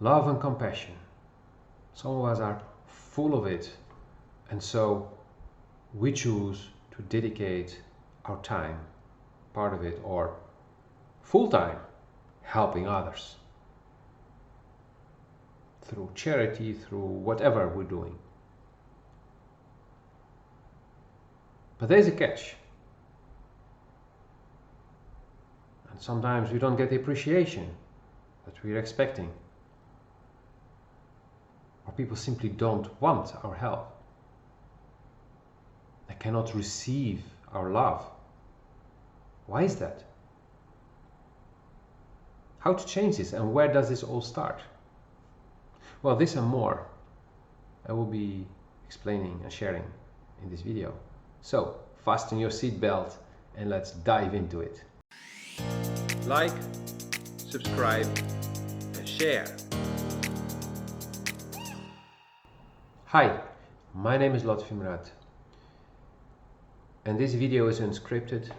love and compassion. Some of us are full of it, and so we choose to dedicate our time, part of it, or full time, helping others through charity, through whatever we're doing. But there's a catch. And sometimes we don't get the appreciation that we're expecting. Or people simply don't want our help. They cannot receive our love. Why is that? How to change this, and where does this all start? Well, this and more I will be explaining and sharing in this video. So, fasten your seatbelt and let's dive into it. Like, subscribe and share. Hi, my name is Lotfi, and this video is unscripted.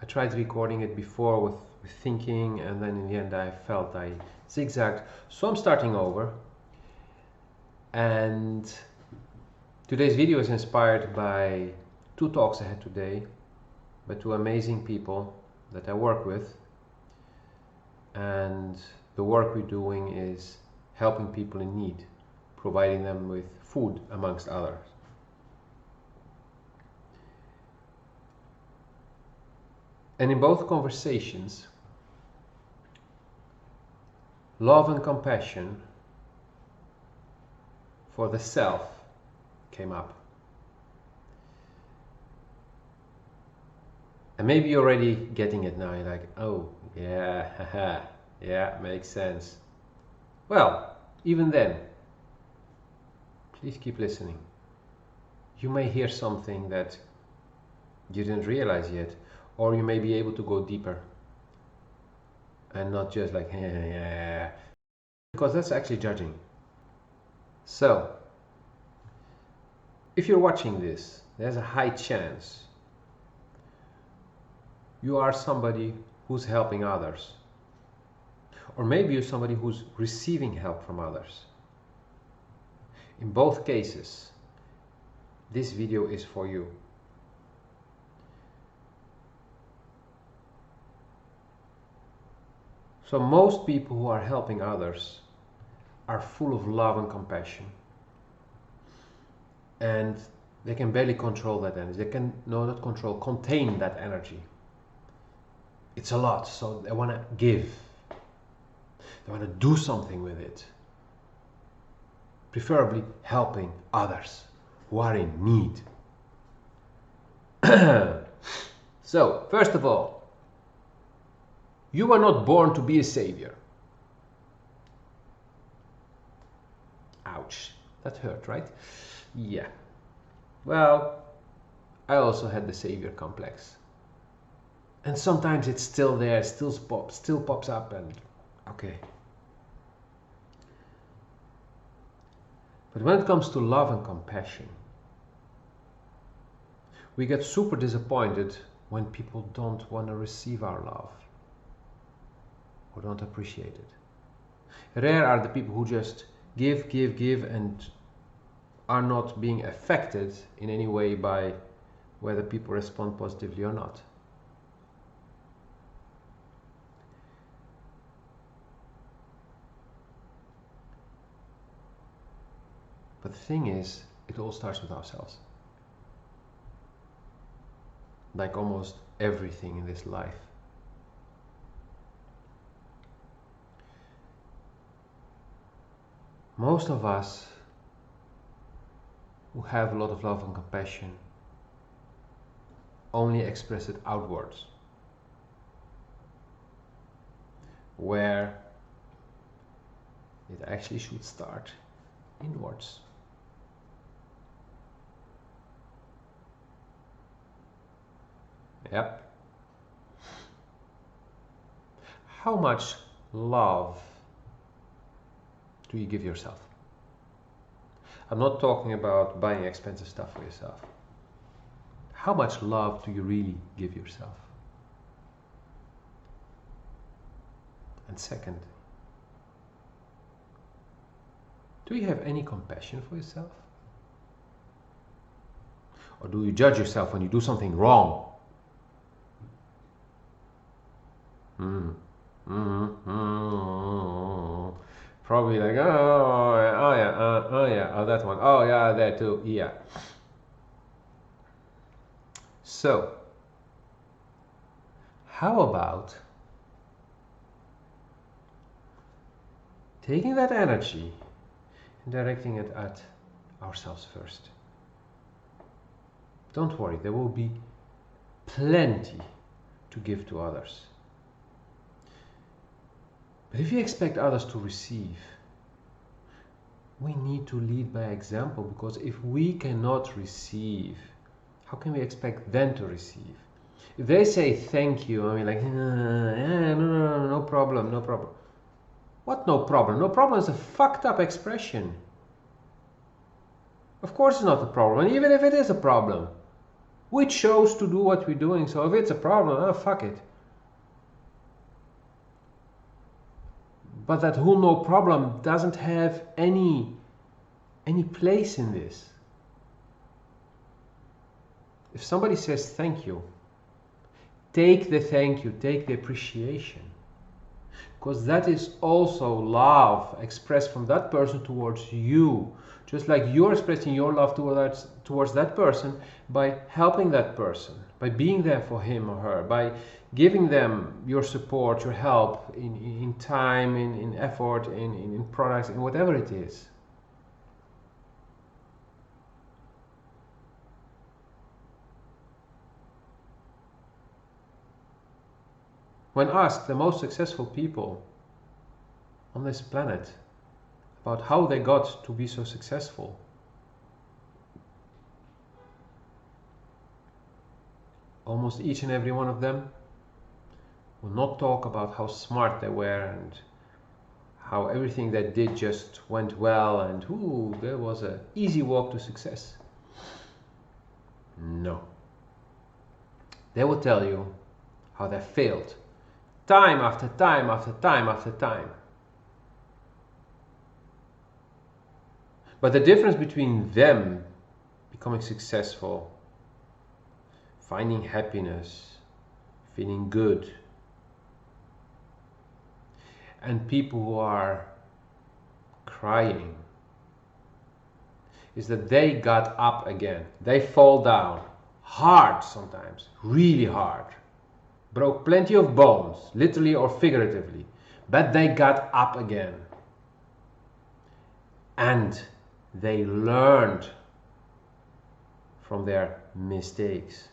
I tried recording it before with thinking, and then in the end I felt I zigzagged, so I'm starting over. And today's video is inspired by two talks I had today by two amazing people that I work with, and the work we're doing is helping people in need, providing them with food amongst others. And in both conversations, love and compassion for the self came up. And maybe you're already getting it now. You're like, oh, yeah, haha, yeah, makes sense. Well, even then, please keep listening. You may hear something that you didn't realize yet, or you may be able to go deeper and not just like, yeah, because that's actually judging. So, if you're watching this, there's a high chance you are somebody who's helping others. Or maybe you're somebody who's receiving help from others. In both cases, this video is for you. So most people who are helping others are full of love and compassion, and they can barely control that energy. They can not control, contain that energy. It's a lot, so they want to give. They want to do something with it, preferably helping others who are in need. So, first of all, you were not born to be a savior. Ouch, that hurt, right? Yeah. Well, I also had the savior complex. And sometimes it's still there, still pops up, and okay. But when it comes to love and compassion, we get super disappointed when people don't want to receive our love or don't appreciate it. Rare are the people who just give, and are not being affected in any way by whether people respond positively or not. But the thing is, it all starts with ourselves. Like almost everything in this life. Most of us who have a lot of love and compassion only express it outwards, where it actually should start inwards. Yep. How much love do you give yourself? I'm not talking about buying expensive stuff for yourself. How much love do you really give yourself? And second, Do you have any compassion for yourself? Or do you judge yourself when you do something wrong? Probably like, oh, that one, oh yeah, that too, yeah. So, how about taking that energy and directing it at ourselves first? Don't worry, there will be plenty to give to others. But if you expect others to receive, we need to lead by example, because if we cannot receive, how can we expect them to receive? If they say thank you, I mean like, no problem, no problem. What no problem? No problem is a fucked up expression. Of course it's not a problem, and even if it is a problem, we chose to do what we're doing, so if it's a problem, fuck it. But that whole no problem doesn't have any place in this. If somebody says thank you, take the thank you, take the appreciation. Because that is also love expressed from that person towards you. Just like you're expressing your love towards that person by helping that person, by being there for him or her, by giving them your support, your help in time, in effort, in products, in whatever it is. When asked the most successful people on this planet about how they got to be so successful, almost each and every one of them will not talk about how smart they were and how everything they did just went well and there was an easy walk to success. No. They will tell you how they failed time after time after time after time. But the difference between them becoming successful, finding happiness, feeling good, and people who are crying is that they got up again. They fall down hard sometimes, really hard. Broke plenty of bones, literally or figuratively, but they got up again. And they learned from their mistakes,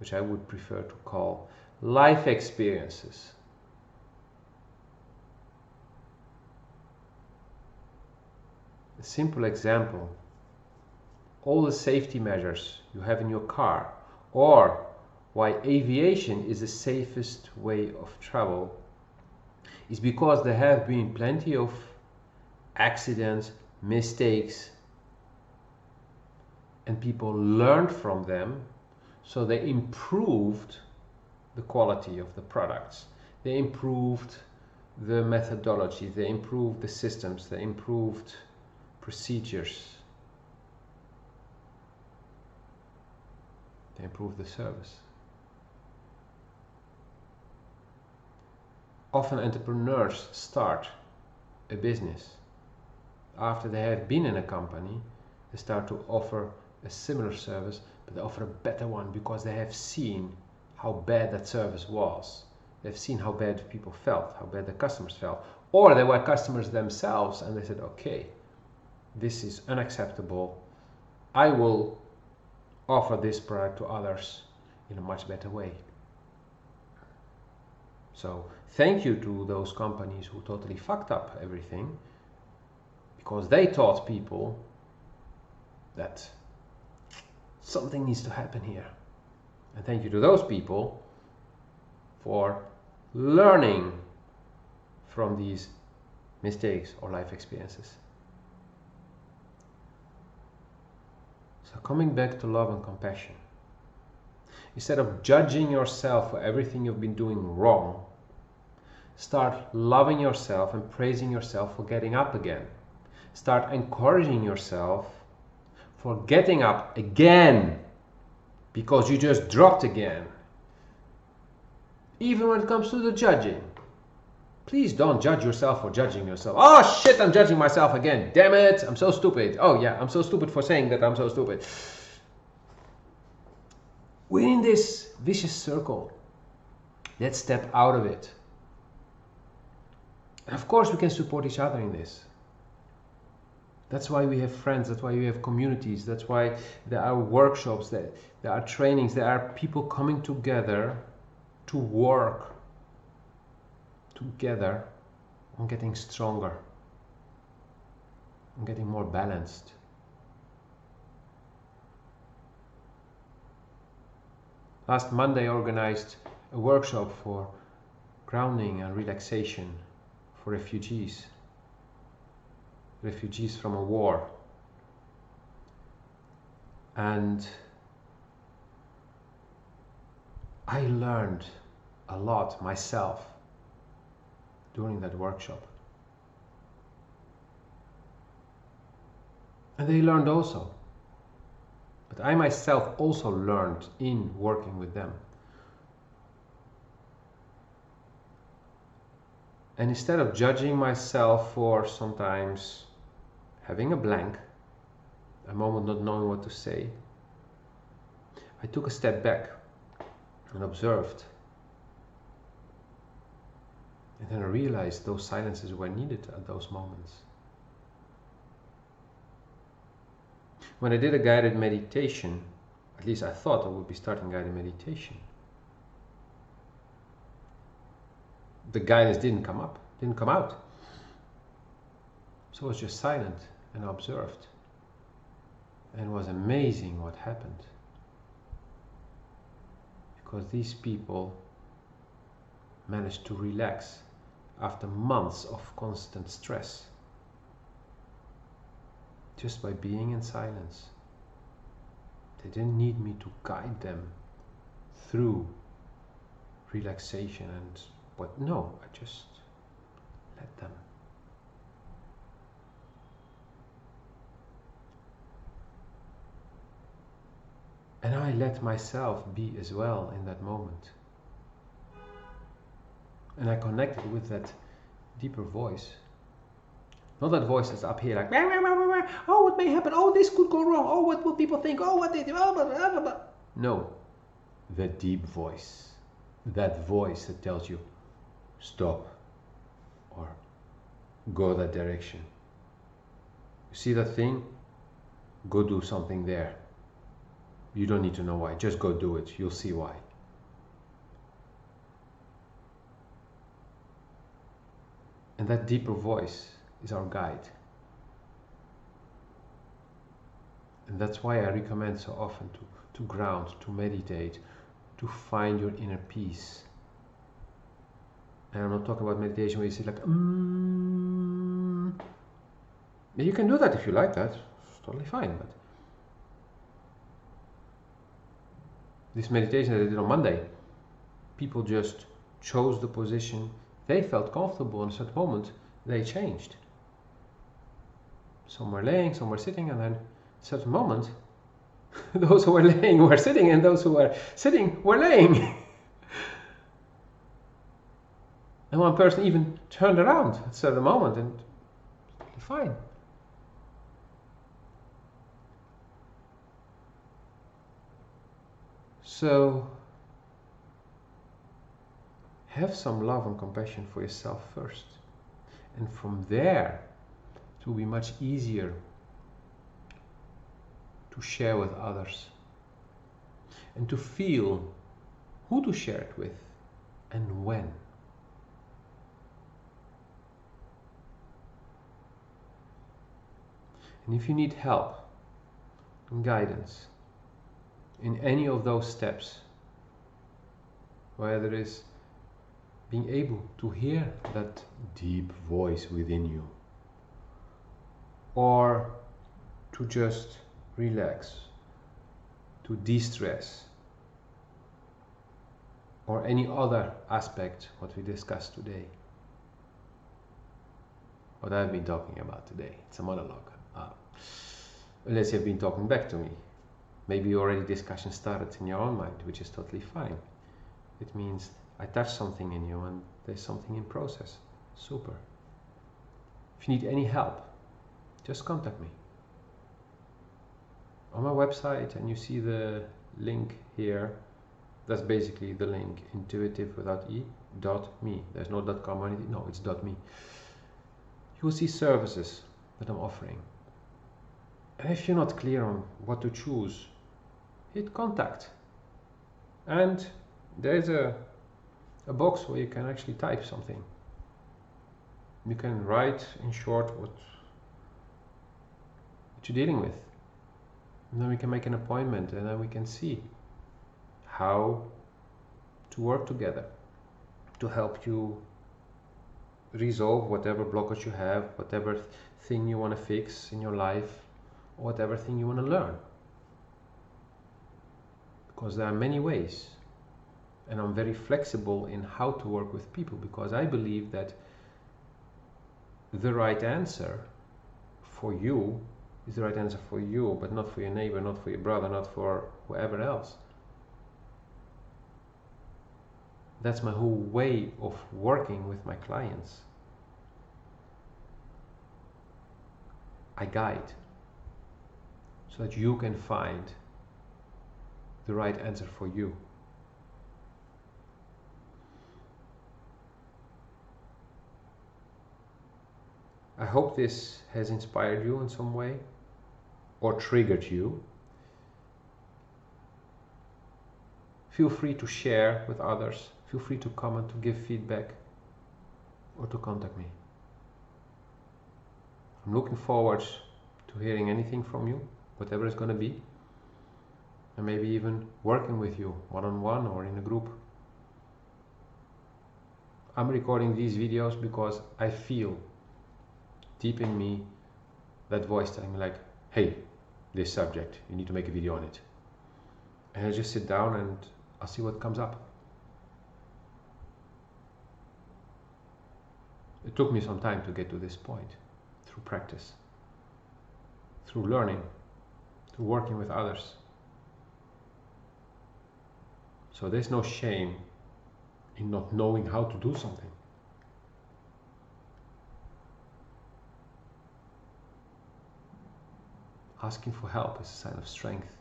which I would prefer to call life experiences. A simple example, all the safety measures you have in your car, or why aviation is the safest way of travel, is because there have been plenty of accidents, mistakes, and people learned from them, so they improved the quality of the products. They improved the methodology, they improved the systems, they improved procedures, they improved the service. Often entrepreneurs start a business. After they have been in a company, they start to offer a similar service, but they offer a better one because they have seen how bad that service was. They've seen how bad people felt, how bad the customers felt. Or they were customers themselves and they said, okay, this is unacceptable. I will offer this product to others in a much better way. So thank you to those companies who totally fucked up everything, because they taught people that something needs to happen here. And thank you to those people for learning from these mistakes or life experiences. So coming back to love and compassion, instead of judging yourself for everything you've been doing wrong, start loving yourself and praising yourself for getting up again. start encouraging yourself for getting up again because you just dropped again. Even when it comes to the judging. Please don't judge yourself for judging yourself. Oh shit, I'm judging myself again. Damn it, I'm so stupid. Oh yeah, I'm so stupid for saying that I'm so stupid. We're in this vicious circle. Let's step out of it. And of course we can support each other in this. That's why we have friends, that's why we have communities, that's why there are workshops, there are trainings, there are people coming together to work together on getting stronger, on getting more balanced. Last Monday I organized a workshop for grounding and relaxation for refugees from a war. And I learned a lot myself during that workshop. And they learned also. But I myself also learned in working with them. And instead of judging myself for sometimes having a blank, a moment not knowing what to say, I took a step back and observed. And then I realized those silences were needed at those moments. When I did a guided meditation, at least I thought I would be starting guided meditation, the guidance didn't come out. So I was just silent and observed. And it was amazing what happened. Because these people managed to relax after months of constant stress, just by being in silence. They didn't need me to guide them through relaxation and what, no, I just let them. And I let myself be as well in that moment. And I connected with that deeper voice. Not that voice that's up here like, wah, wah, wah, wah, wah. Oh, what may happen? Oh, this could go wrong. Oh, what will people think? Oh, what they do? Oh, blah, blah, blah, blah. No, the deep voice. That voice that tells you, stop, or go that direction. You see that thing? Go do something there. You don't need to know why. Just go do it. You'll see why. And that deeper voice is our guide. And that's why I recommend so often to ground, to meditate, to find your inner peace. And I'm not talking about meditation where you sit like, You can do that if you like that. It's totally fine. But this meditation that I did on Monday, people just chose the position they felt comfortable in a certain moment. They changed. Some were laying, some were sitting, and then at a certain moment, those who were laying were sitting, and those who were sitting were laying. And one person even turned around at a certain moment, and fine. So have some love and compassion for yourself first. And from there, it will be much easier to share with others. And to feel who to share it with and when. And if you need help and guidance in any of those steps, whether it is being able to hear that deep voice within you, or to just relax, to de-stress, or any other aspect what we discussed today, what I've been talking about today. It's a monologue. Unless you've been talking back to me. Maybe already discussion started in your own mind, which is totally fine. It means I touched something in you and there's something in process. Super. If you need any help, just contact me. On my website, and you see the link here, that's basically the link, intuitiv.me. There's no .com or anything, no, it's .me. You will see services that I'm offering. And if you're not clear on what to choose, hit contact. And there's a box where you can actually type something. You can write in short what you're dealing with. And then we can make an appointment, and then we can see how to work together to help you resolve whatever blockage you have, whatever thing you want to fix in your life, or whatever thing you want to learn. Because there are many ways, and I'm very flexible in how to work with people, because I believe that the right answer for you is the right answer for you, but not for your neighbor, not for your brother, not for whoever else. That's my whole way of working with my clients. I guide so that you can find the right answer for you. I hope this has inspired you in some way or triggered you. Feel free to share with others. Feel free to comment, to give feedback, or to contact me. I'm looking forward to hearing anything from you, whatever it's going to be, and maybe even working with you one-on-one or in a group. I'm recording these videos because I feel deep in me that voice telling me like, hey, this subject, you need to make a video on it. And I just sit down and I'll see what comes up. It took me some time to get to this point, through practice, through learning, through working with others. So there's no shame in not knowing how to do something. Asking for help is a sign of strength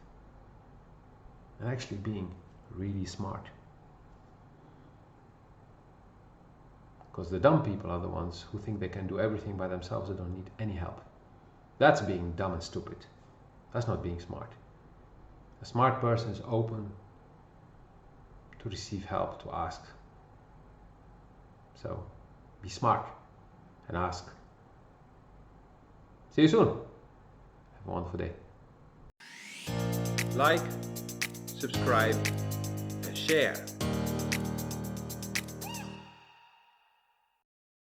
and actually being really smart. Because the dumb people are the ones who think they can do everything by themselves and don't need any help. That's being dumb and stupid. That's not being smart. A smart person is open to receive help, to ask. So be smart and ask. See you soon. Have a wonderful day. Like, subscribe, and share.